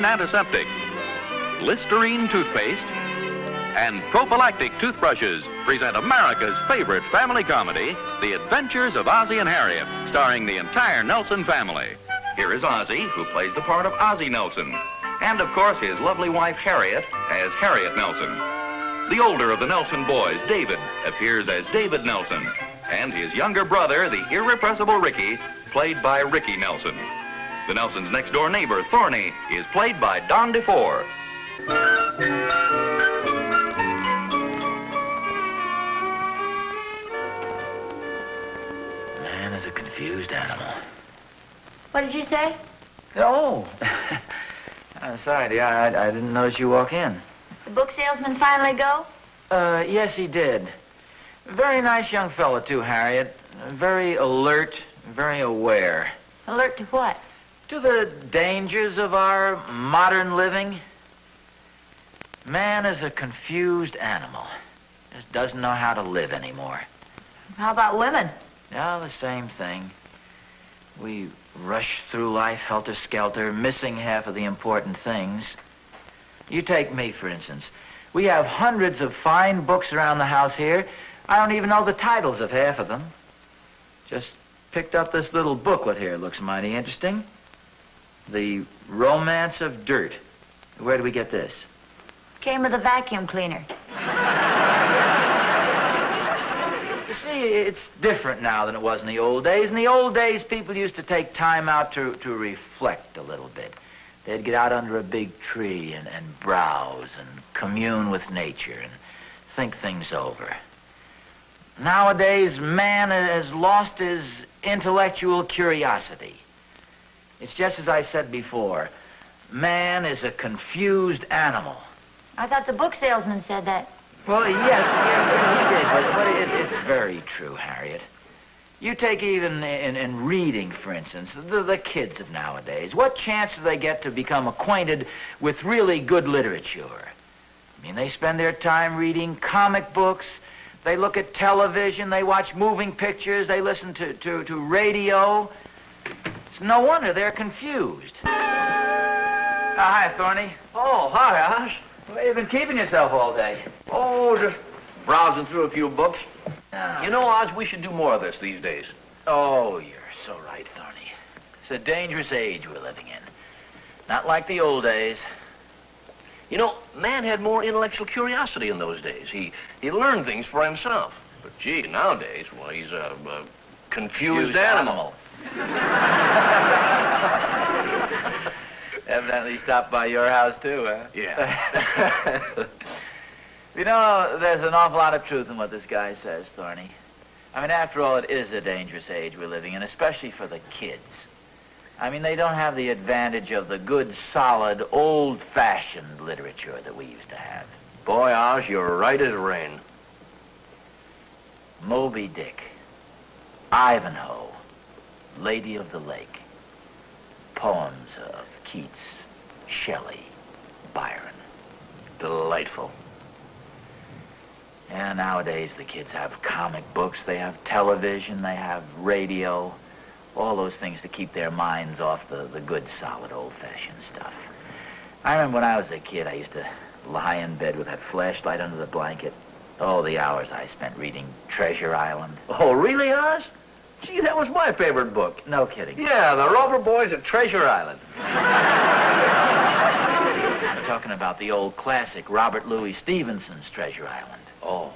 antiseptic, Listerine toothpaste, and prophylactic toothbrushes present America's favorite family comedy, The Adventures of Ozzie and Harriet, starring the entire Nelson family. Here is Ozzie, who plays the part of Ozzie Nelson, and of course his lovely wife Harriet as Harriet Nelson. The older of the Nelson boys, David, appears as David Nelson, and his younger brother, the irrepressible Ricky, played by Ricky Nelson. The Nelson's next-door neighbor, Thorny, is played by Don DeFore. Man is a confused animal. What did you say? Oh, sorry, dear. I didn't notice you walk in. The book salesman finally go? Yes, he did. Very nice young fellow, too, Harriet. Very alert, very aware. Alert to what? To the dangers of our modern living. Man is a confused animal. Just doesn't know how to live anymore. How about women? Yeah, the same thing. We rush through life helter-skelter, missing half of the important things. You take me, for instance. We have hundreds of fine books around the house here. I don't even know the titles of half of them. Just picked up this little booklet here. Looks mighty interesting. The Romance of Dirt. Where do we get this? Came with a vacuum cleaner. You see, it's different now than it was in the old days. In the old days, people used to take time out to reflect a little bit. They'd get out under a big tree and browse and commune with nature and think things over. Nowadays, man has lost his intellectual curiosity. It's just as I said before. Man is a confused animal. I thought the book salesman said that. Well, yes, he did, but it's very true, Harriet. You take even in reading, for instance, the kids of nowadays. What chance do they get to become acquainted with really good literature? I mean, they spend their time reading comic books, they look at television, they watch moving pictures, they listen to radio. It's no wonder they're confused. Hi, Thorny. Oh, hi, Oz. Where you been keeping yourself all day? Oh, just browsing through a few books. Ah. You know, Oz, we should do more of this these days. Oh, you're so right, Thorny. It's a dangerous age we're living in. Not like the old days. You know, man had more intellectual curiosity in those days. He learned things for himself. But, gee, nowadays, well, he's a confused animal. Evidently stopped by your house, too, huh? Yeah. You know, there's an awful lot of truth in what this guy says, Thorny. I mean, after all, it is a dangerous age we're living in, especially for the kids. I mean, they don't have the advantage of the good, solid, old-fashioned literature that we used to have. Boy, Oz, you're right as rain. Moby Dick, Ivanhoe, Lady of the Lake, poems of Keats, Shelley, Byron. Delightful. Yeah, nowadays the kids have comic books, they have television, they have radio, all those things to keep their minds off the good, solid, old-fashioned stuff. I remember when I was a kid, I used to lie in bed with that flashlight under the blanket. Oh, the hours I spent reading Treasure Island. Oh, really, Oz? Gee, that was my favorite book. No kidding. Yeah, the Rover Boys at Treasure Island. I'm talking about the old classic, Robert Louis Stevenson's Treasure Island. Oh.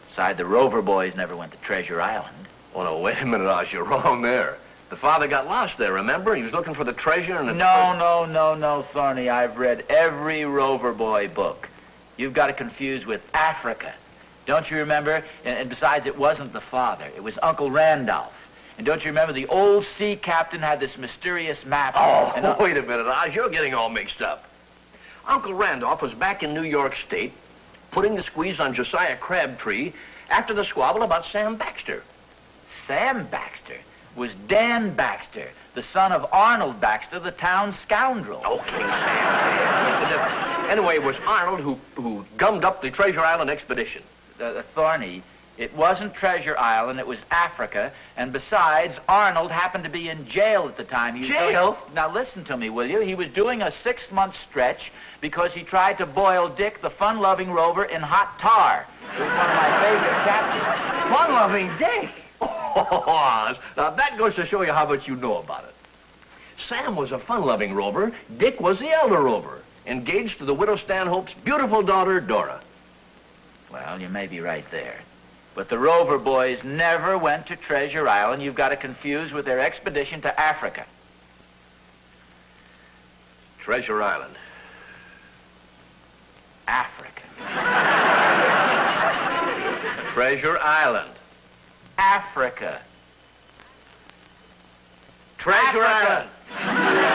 Besides, the Rover Boys never went to Treasure Island. Oh, no, wait a minute, Oz, you're wrong there. The father got lost there, remember? He was looking for the treasure and... No, Thorny. I've read every Rover Boy book. You've got it confused with Africa. Don't you remember? And besides, it wasn't the father. It was Uncle Randolph. And don't you remember the old sea captain had this mysterious map? Oh, and, wait a minute, Oz. You're getting all mixed up. Uncle Randolph was back in New York State putting the squeeze on Josiah Crabtree after the squabble about Sam Baxter. Sam Baxter was Dan Baxter, the son of Arnold Baxter, the town scoundrel. Oh, King Sam. Yeah, what's the difference? Anyway, it was Arnold who gummed up the Treasure Island expedition. Thorny, It wasn't Treasure Island, it was Africa. And besides, Arnold happened to be in jail at the time. Jail? Now listen to me, will you? He was doing a 6-month stretch because he tried to boil Dick, the fun-loving rover, in hot tar. It was one of my favorite chapters. Fun-loving Dick. Oh, Oz. Now, that goes to show you how much you know about it. Sam was a fun-loving rover. Dick was the elder rover, engaged to the widow Stanhope's beautiful daughter, Dora. Well, you may be right there. But the Rover Boys never went to Treasure Island. You've got to confuse with their expedition to Africa. Treasure Island. Africa. Treasure Island. Africa. Treasure Africa. Island.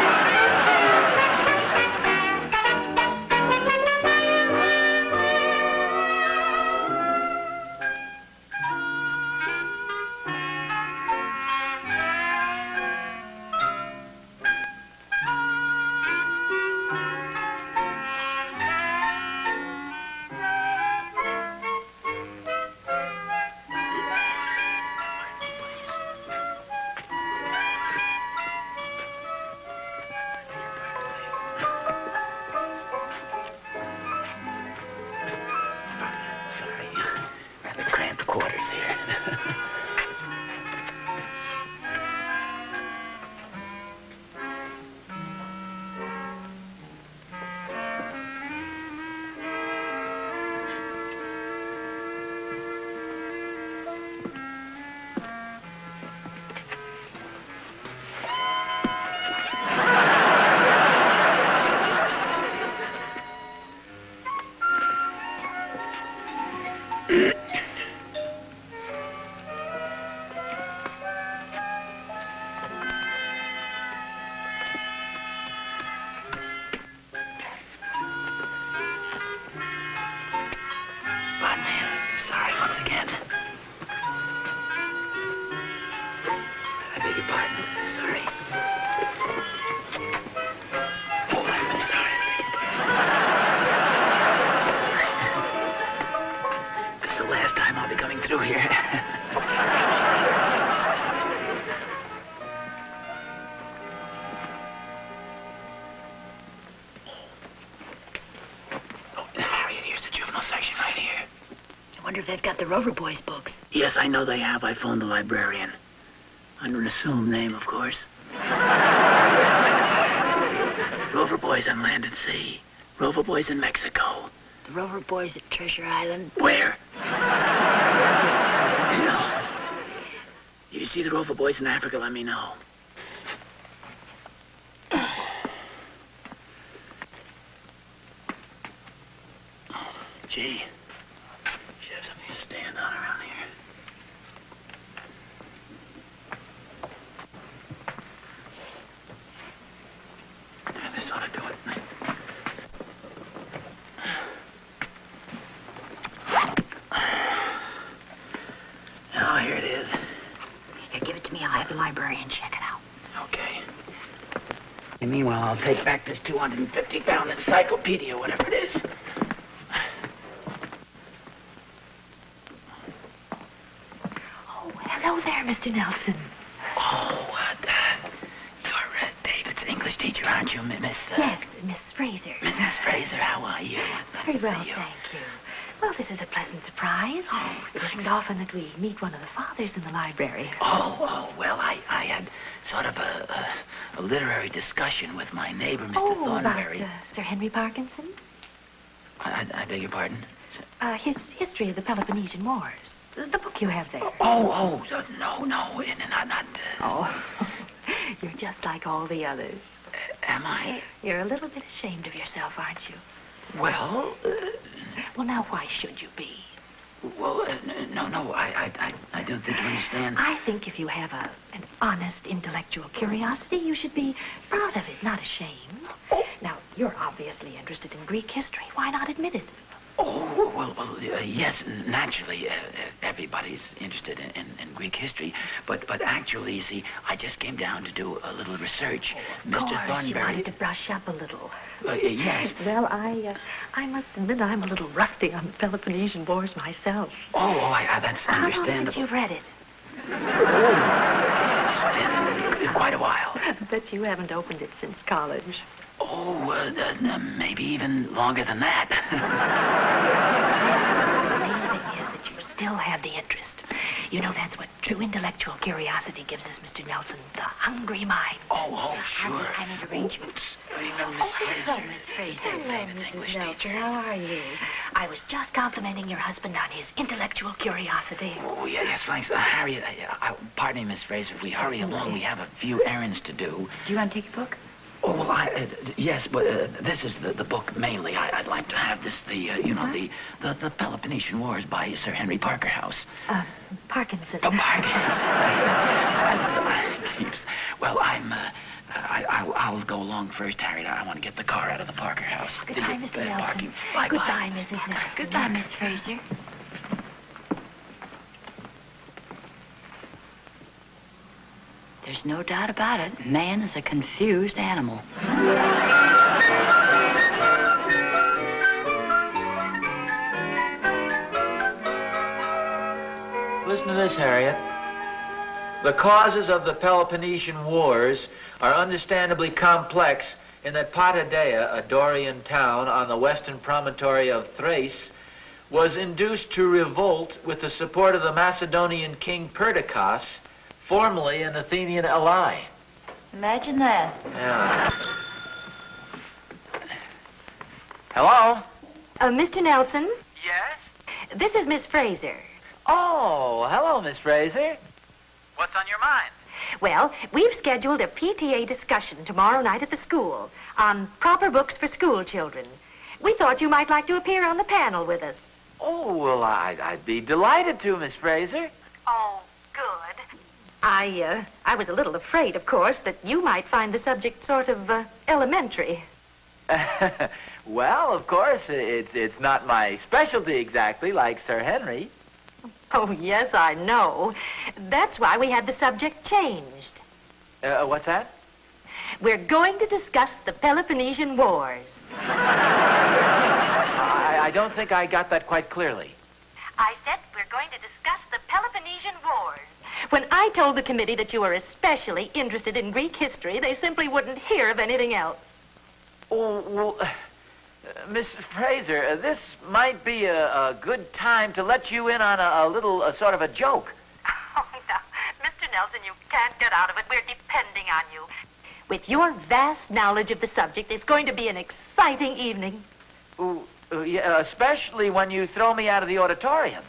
Through here. Harriet, here's the juvenile section right here. I wonder if they've got the Rover Boys books. Yes, I know they have. I phoned the librarian. Under an assumed name, of course. Rover Boys on land and sea. Rover Boys in Mexico. The Rover Boys at Treasure Island. Where? You know. If you see the Rover Boys in Africa, let me know. Gee. Should have something to stand on around here. Yeah, this ought to do it. Oh, here it is. Here, give it to me. I'll have the librarian check it out. Okay. And meanwhile, I'll take back this 250-pound encyclopedia, whatever it is. Oh, hello there, Mr. Nelson. Oh, you're David's English teacher, aren't you, Miss? Yes, Miss Fraser. Mrs. Fraser, how are you? Very Nice to well, see you. thank you. Well, this is a pleasant surprise. Oh, It thanks. isn't often that we meet one of the fathers in the library. Well, I had sort of a literary discussion with my neighbor, Mr. Oh, Thornberry. about Sir Henry Parkinson? I beg your pardon? His history of the Peloponnesian Wars. The book you have there. No, not. Oh, you're just like all the others. Am I? You're a little bit ashamed of yourself, aren't you? Well, Well, now, why should you be? no, I don't think you understand. I think if you have an honest intellectual curiosity, you should be proud of it, not ashamed. Now, you're obviously interested in Greek history. Why not admit it? Yes, naturally. everybody's interested in Greek history, but actually, you see, I just came down to do a little research. Of course, you Thornberry. wanted to brush up a little. Yes. Well, I must admit I'm a little rusty on the Peloponnesian Wars myself. That's How long understandable. since you've read it? It's been quite a while. I bet you haven't opened it since college. Maybe even longer than that. The main thing is that you still have the interest. You know, that's what true intellectual curiosity gives us, Mr. Nelson. The hungry mind. Sure. I need arrangements. Hello, Miss Fraser. David's English teacher. How are you? I was just complimenting your husband on his intellectual curiosity. Yes, thanks. Harriet, pardon me, Miss Fraser. If we hurry along, we have a few errands to do. Do you want to take your book? Yes, but this is the book mainly. I'd like to have this, the Peloponnesian Wars by Sir Henry Parkerhouse. Parkinson. Parkinson. Well, I'll go along first, Harriet. I want to get the car out of the Parker house. Goodbye, Mr. Nelson. Bye-bye. Goodbye, Mrs. Nelson. Goodbye, Miss Fraser. There's no doubt about it. Man is a confused animal. Listen to this, Harriet. The causes of the Peloponnesian Wars are understandably complex in that Patadeia, a Dorian town on the western promontory of Thrace, was induced to revolt with the support of the Macedonian king Perdiccas, formerly an Athenian ally. Imagine that. Yeah. Hello? Mr. Nelson, Yes? this is Miss Fraser. Oh, hello, Miss Fraser. What's on your mind? Well, we've scheduled a PTA discussion tomorrow night at the school on proper books for school children. We thought you might like to appear on the panel with us. Oh, well, I'd be delighted to, Miss Fraser. Oh, good. I was a little afraid, of course, that you might find the subject sort of elementary. Well, of course, it's not my specialty exactly, like Sir Henry. Oh, yes, I know. That's why we had the subject changed. What's that? We're going to discuss the Peloponnesian Wars. I don't think I got that quite clearly. I said we're going to discuss the Peloponnesian Wars. When I told the committee that you were especially interested in Greek history, they simply wouldn't hear of anything else. Oh, well, Miss Fraser, this might be a good time to let you in on a little sort of a joke. Oh, no. Mr. Nelson, you can't get out of it. We're depending on you. With your vast knowledge of the subject, it's going to be an exciting evening. Yeah, especially when you throw me out of the auditorium.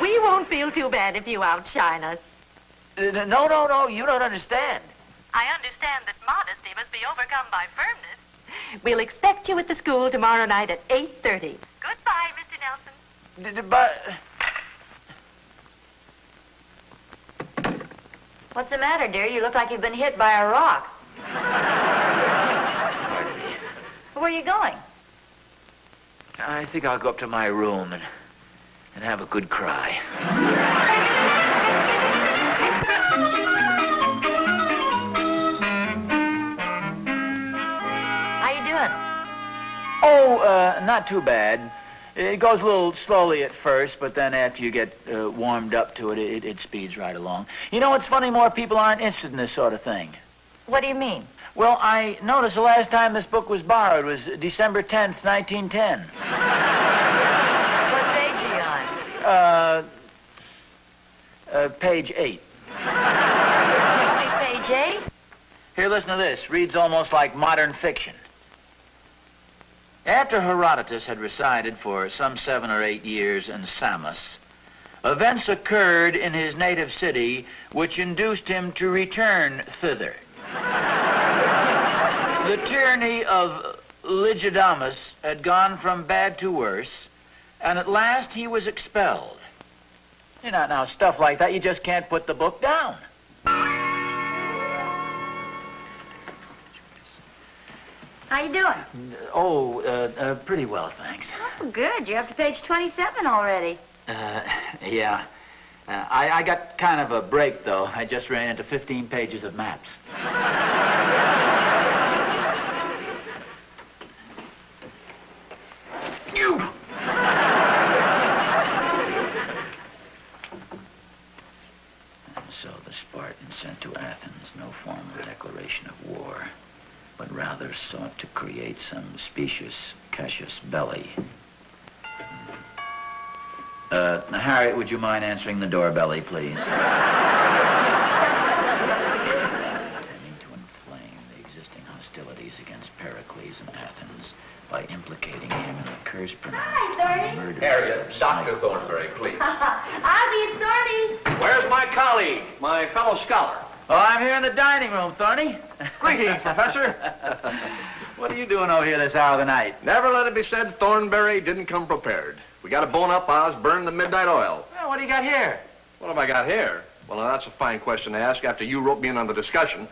We won't feel too bad if you outshine us. No, you don't understand. I understand that modesty must be overcome by firmness. We'll expect you at the school tomorrow night at 8:30. Goodbye, Mr. Nelson. But... What's the matter, dear? You look like you've been hit by a rock. Pardon me. Where are you going? I think I'll go up to my room and have a good cry. How you doing? Oh, not too bad. It goes a little slowly at first, but then after you get warmed up to it, it speeds right along. You know, it's funny, more people aren't interested in this sort of thing. What do you mean? Well, I noticed the last time this book was borrowed was December 10th, 1910. What page are you on? Page 8. Only page 8? Here, listen to this. Reads almost like modern fiction. After Herodotus had resided for some 7 or 8 years in Samos, events occurred in his native city which induced him to return thither. The tyranny of Lygidamus had gone from bad to worse, and at last he was expelled. You know, now, stuff like that, you just can't put the book down. How you doing? Pretty well, thanks. Oh, good. You're up to page 27 already. Yeah. I got kind of a break, though. I just ran into 15 pages of maps. You! And so the Spartans sent to Athens no formal declaration of war, but rather sought to create some specious casus belli. Harriet, would you mind answering the doorbell, please? Intending to inflame the existing hostilities against Pericles in Athens by implicating him in the curse pronounced Hi, on the murder. Harriet, Dr. Thornberry, please. Ozzie and Thorny. Where's my colleague, my fellow scholar? Oh, I'm here in the dining room, Thorny. Greetings, Professor. What are you doing over here this hour of the night? Never let it be said Thornberry didn't come prepared. We got to bone up, Oz, burn the midnight oil. Well, what do you got here? What have I got here? Well, now, that's a fine question to ask after you roped me in on the discussion.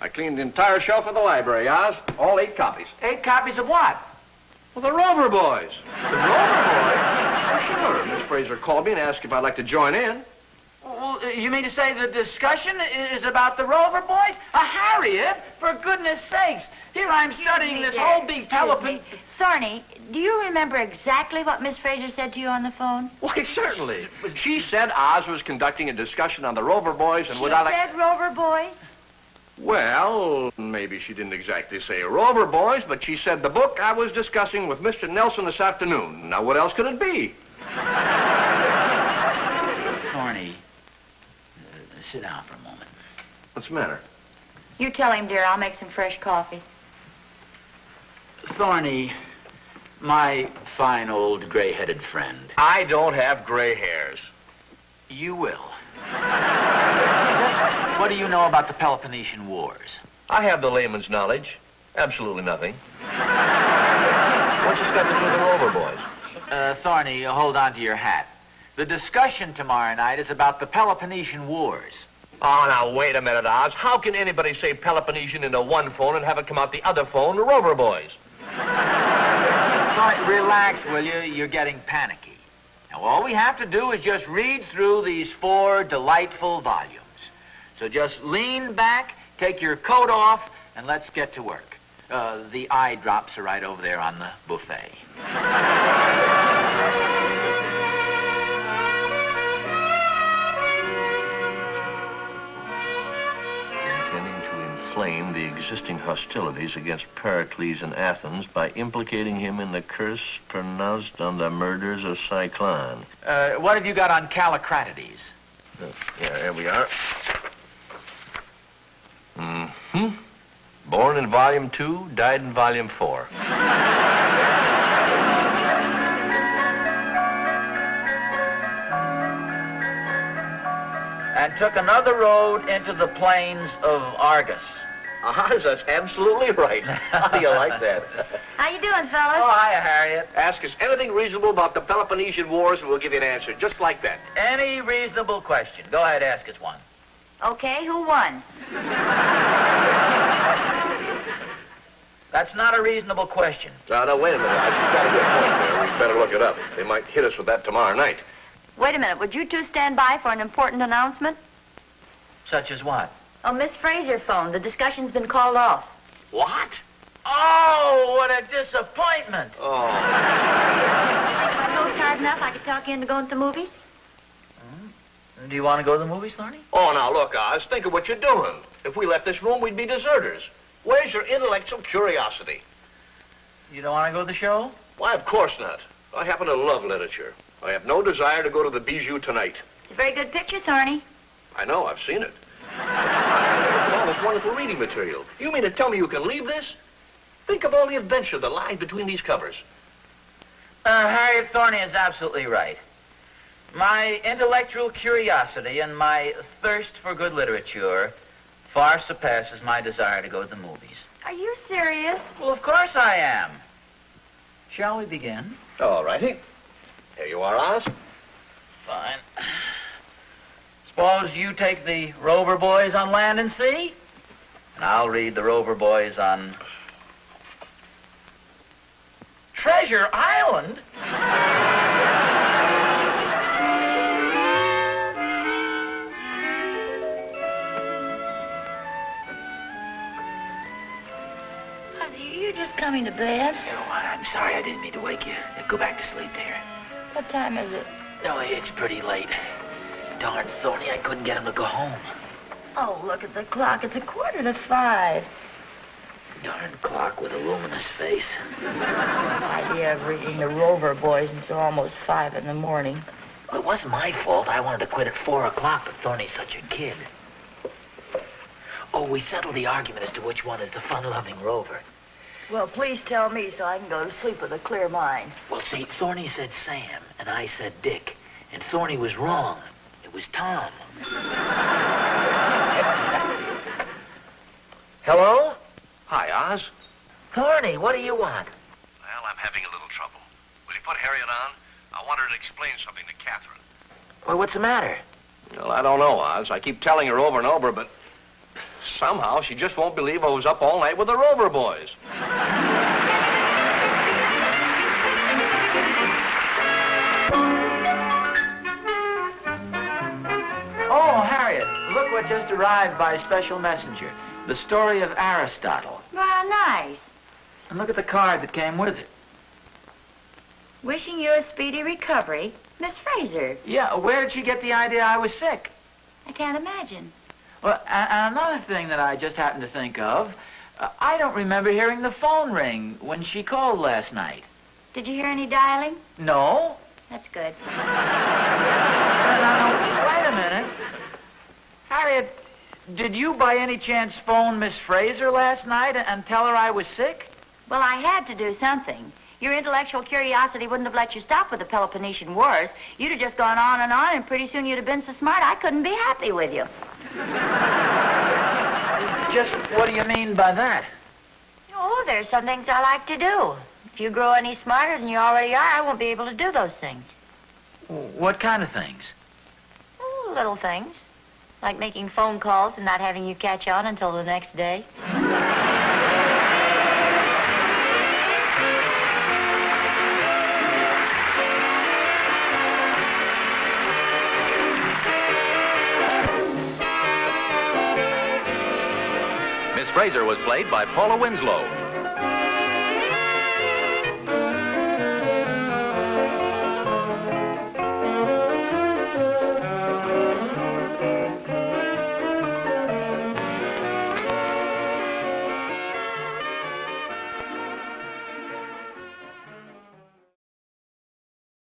I cleaned the entire shelf of the library, Oz. All 8 copies. 8 copies of what? Well, the Rover Boys. The Rover Boys? Oh, sure. Miss Fraser called me and asked if I'd like to join in. Well, you mean to say the discussion is about the Rover Boys? Harriet, for goodness sakes. Here I'm studying this whole big Pelopon... Thorny, do you remember exactly what Miss Fraser said to you on the phone? Why, certainly. She said Oz was conducting a discussion on the Rover Boys and She would I like... said Rover Boys? Well, maybe she didn't exactly say Rover Boys, but she said the book I was discussing with Mr. Nelson this afternoon. Now, what else could it be? Thorny, sit down for a moment. What's the matter? You tell him, dear. I'll make some fresh coffee. Thorny, my fine old gray-headed friend. I don't have gray hairs. You will. Just what do you know about the Peloponnesian Wars? I have the layman's knowledge. Absolutely nothing. What's this got to do with the Rover Boys? Thorny, hold on to your hat. The discussion tomorrow night is about the Peloponnesian Wars. Oh, now, wait a minute, Oz. How can anybody say Peloponnesian into one phone and have it come out the other phone, the Rover Boys? Thorny, relax, will you? You're getting panicky. Now, all we have to do is just read through these 4 delightful volumes. So just lean back, take your coat off, and let's get to work. The eye drops are right over there on the buffet. Inflame the existing hostilities against Pericles in Athens by implicating him in the curse pronounced on the murders of Cyclone. What have you got on Callicratides? Yeah, here we are. Born in Volume 2, died in Volume 4. And took another road into the plains of Argus. Oz, that's absolutely right. How do you like that? How you doing, fellas? Oh, hiya, Harriet. Ask us anything reasonable about the Peloponnesian Wars and we'll give you an answer, just like that. Any reasonable question. Go ahead, ask us one. Okay, who won? That's not a reasonable question. No, wait a minute, Oz. You've got a good point there. We'd better look it up. They might hit us with that tomorrow night. Wait a minute. Would you two stand by for an important announcement? Such as what? Oh, Miss Fraser phoned. The discussion's been called off. What? Oh, what a disappointment. Oh. If I post hard enough, I could talk you into going to the movies? Do you want to go to the movies, Thorny? Oh, now, look, Oz, think of what you're doing. If we left this room, we'd be deserters. Where's your intellectual curiosity? You don't want to go to the show? Why, of course not. I happen to love literature. I have no desire to go to the Bijou tonight. It's a very good picture, Thorny. I know, I've seen it. Look at all this wonderful reading material. You mean to tell me you can leave this? Think of all the adventure that lies between these covers. Harriet Thorny is absolutely right. My intellectual curiosity and my thirst for good literature far surpasses my desire to go to the movies. Are you serious? Well, of course I am. Shall we begin? All righty. Here you are, Oz. Fine. Suppose you take the Rover Boys on Land and Sea, and I'll read the Rover Boys on Treasure Island? You're just coming to bed? Oh, I'm sorry, I didn't mean to wake you. Go back to sleep there. What time is it? No, it's pretty late. Darn Thorny, I couldn't get him to go home. Oh, look at the clock. It's 4:45. Darn clock with a luminous face. Idea of reading the Rover Boys until almost 5 in the morning. Well, it wasn't my fault. I wanted to quit at 4 o'clock, but Thorny's such a kid. Oh, we settled the argument as to which one is the fun-loving Rover. Well, please tell me so I can go to sleep with a clear mind. Well, see, Thorny said Sam, and I said Dick. And Thorny was wrong. It was Tom. Hello? Hi, Oz. Thorny, what do you want? Well, I'm having a little trouble. Will you put Harriet on? I want her to explain something to Catherine. Well, what's the matter? Well, I don't know, Oz. I keep telling her over and over, but somehow she just won't believe I was up all night with the Rover Boys. Oh, Harriet, look what just arrived by special messenger. The story of Aristotle. Well, nice. And look at the card that came with it. Wishing you a speedy recovery, Miss Fraser. Yeah, where'd she get the idea I was sick? I can't imagine. Well, and another thing that I just happened to think of, I don't remember hearing the phone ring when she called last night. Did you hear any dialing? No? That's good. Now, wait a minute. Harriet, did you by any chance phone Miss Fraser last night and tell her I was sick? Well, I had to do something. Your intellectual curiosity wouldn't have let you stop with the Peloponnesian Wars. You'd have just gone on, and pretty soon you'd have been so smart I couldn't be happy with you. Just what do you mean by that? Oh, there's some things I like to do. If you grow any smarter than you already are, I won't be able to do those things. What kind of things? Oh, little things. Like making phone calls and not having you catch on until the next day. Miss Fraser was played by Paula Winslow.